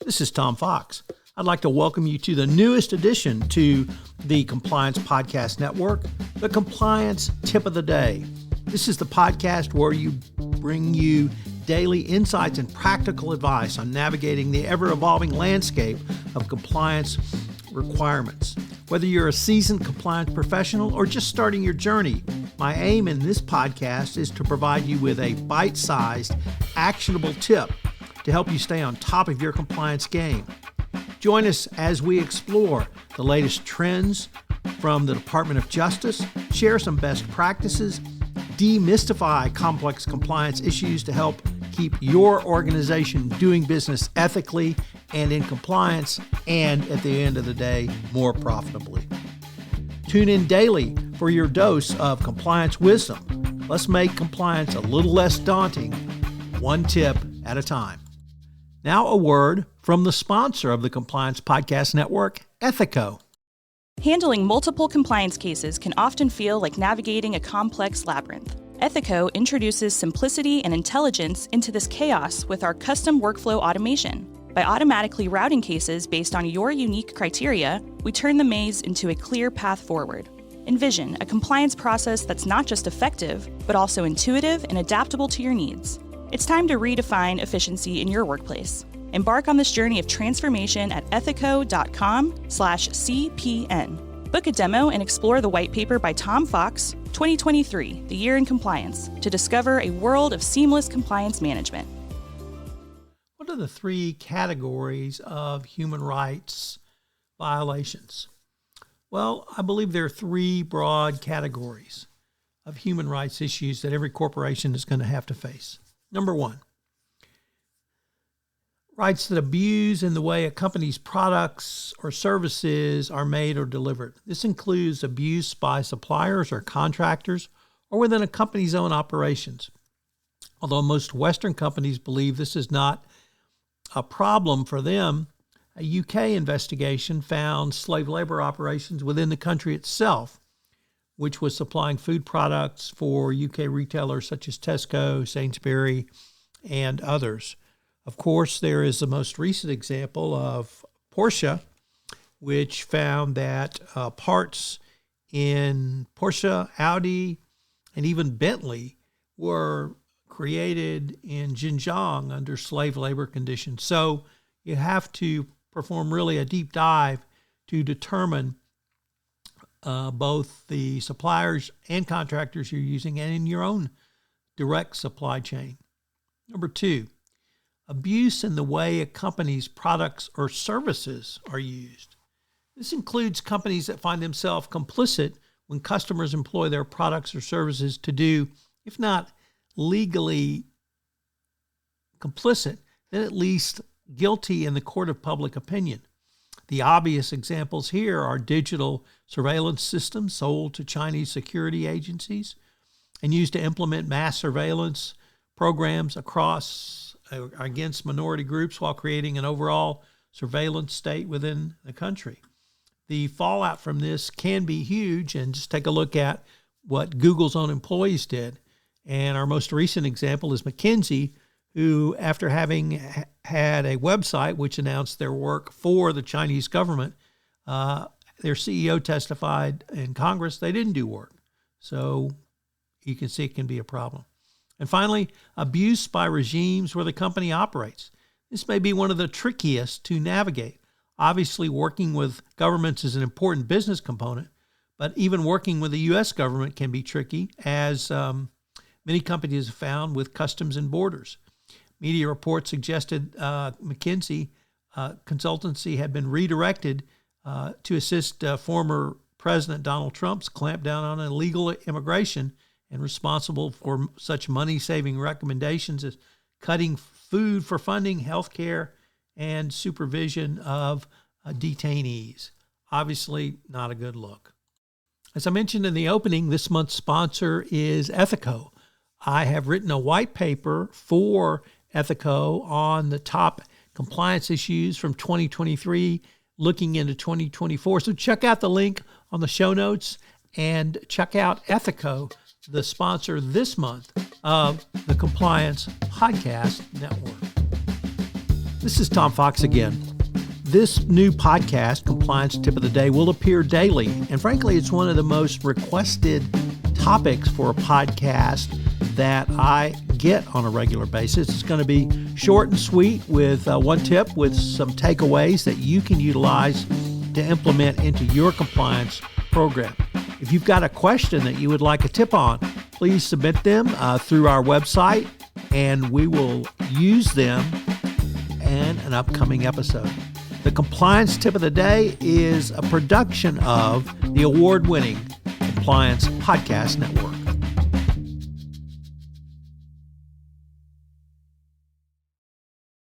This is Tom Fox. I'd like to welcome you to the newest addition to the Compliance Podcast Network, the Compliance Tip of the Day. This is the podcast where you bring you daily insights and practical advice on navigating the ever-evolving landscape of compliance requirements. Whether you're a seasoned compliance professional or just starting your journey, my aim in this podcast is to provide you with a bite-sized, actionable tip to help you stay on top of your compliance game. Join us as we explore the latest trends from the Department of Justice, share some best practices, demystify complex compliance issues to help keep your organization doing business ethically and in compliance, and at the end of the day, more profitably. Tune in daily for your dose of compliance wisdom. Let's make compliance a little less daunting, one tip at a time. Now a word from the sponsor of the Compliance Podcast Network, Ethico. Handling multiple compliance cases can often feel like navigating a complex labyrinth. Ethico introduces simplicity and intelligence into this chaos with our custom workflow automation. By automatically routing cases based on your unique criteria, we turn the maze into a clear path forward. Envision a compliance process that's not just effective, but also intuitive and adaptable to your needs. It's time to redefine efficiency in your workplace. Embark on this journey of transformation at ethico.com/CPN. Book a demo and explore the white paper by Tom Fox, 2023, The Year in Compliance, to discover a world of seamless compliance management. What are the three categories of human rights violations? Well, I believe there are three broad categories of human rights issues that every corporation is going to have to face. Number one, rights that abuse in the way a company's products or services are made or delivered. This includes abuse by suppliers or contractors or within a company's own operations. Although most Western companies believe this is not a problem for them, a UK investigation found slave labor operations within the country itself, which was supplying food products for UK retailers such as Tesco, Sainsbury's, and others. Of course, there is the most recent example of Porsche, which found that parts in Porsche, Audi, and even Bentley were created in Xinjiang under slave labor conditions. So you have to perform really a deep dive to determine both the suppliers and contractors you're using and in your own direct supply chain. Number two, abuse in the way a company's products or services are used. This includes companies that find themselves complicit when customers employ their products or services to do, if not legally complicit, then at least guilty in the court of public opinion. The obvious examples here are digital surveillance systems sold to Chinese security agencies and used to implement mass surveillance programs against minority groups while creating an overall surveillance state within the country. The fallout from this can be huge, and just take a look at what Google's own employees did. And our most recent example is McKinsey, who, after having had a website which announced their work for the Chinese government, their CEO testified in Congress they didn't do work. So you can see it can be a problem. And finally, abuse by regimes where the company operates. This may be one of the trickiest to navigate. Obviously, working with governments is an important business component, but even working with the U.S. government can be tricky, as many companies have found with Customs and Borders. Media reports suggested McKinsey consultancy had been redirected to assist former President Donald Trump's clampdown on illegal immigration and responsible for such money-saving recommendations as cutting food for funding, healthcare, and supervision of detainees. Obviously, not a good look. As I mentioned in the opening, this month's sponsor is Ethico. I have written a white paper for Ethico on the top compliance issues from 2023 looking into 2024. So check out the link on the show notes and check out Ethico, the sponsor this month of the Compliance Podcast Network. This is Tom Fox again. This new podcast, Compliance Tip of the Day, will appear daily. And frankly, it's one of the most requested topics for a podcast that I get on a regular basis. It's going to be short and sweet with one tip with some takeaways that you can utilize to implement into your compliance program. If you've got a question that you would like a tip on, please submit them through our website, and we will use them in an upcoming episode. The Compliance Tip of the Day is a production of the award-winning Compliance Podcast Network.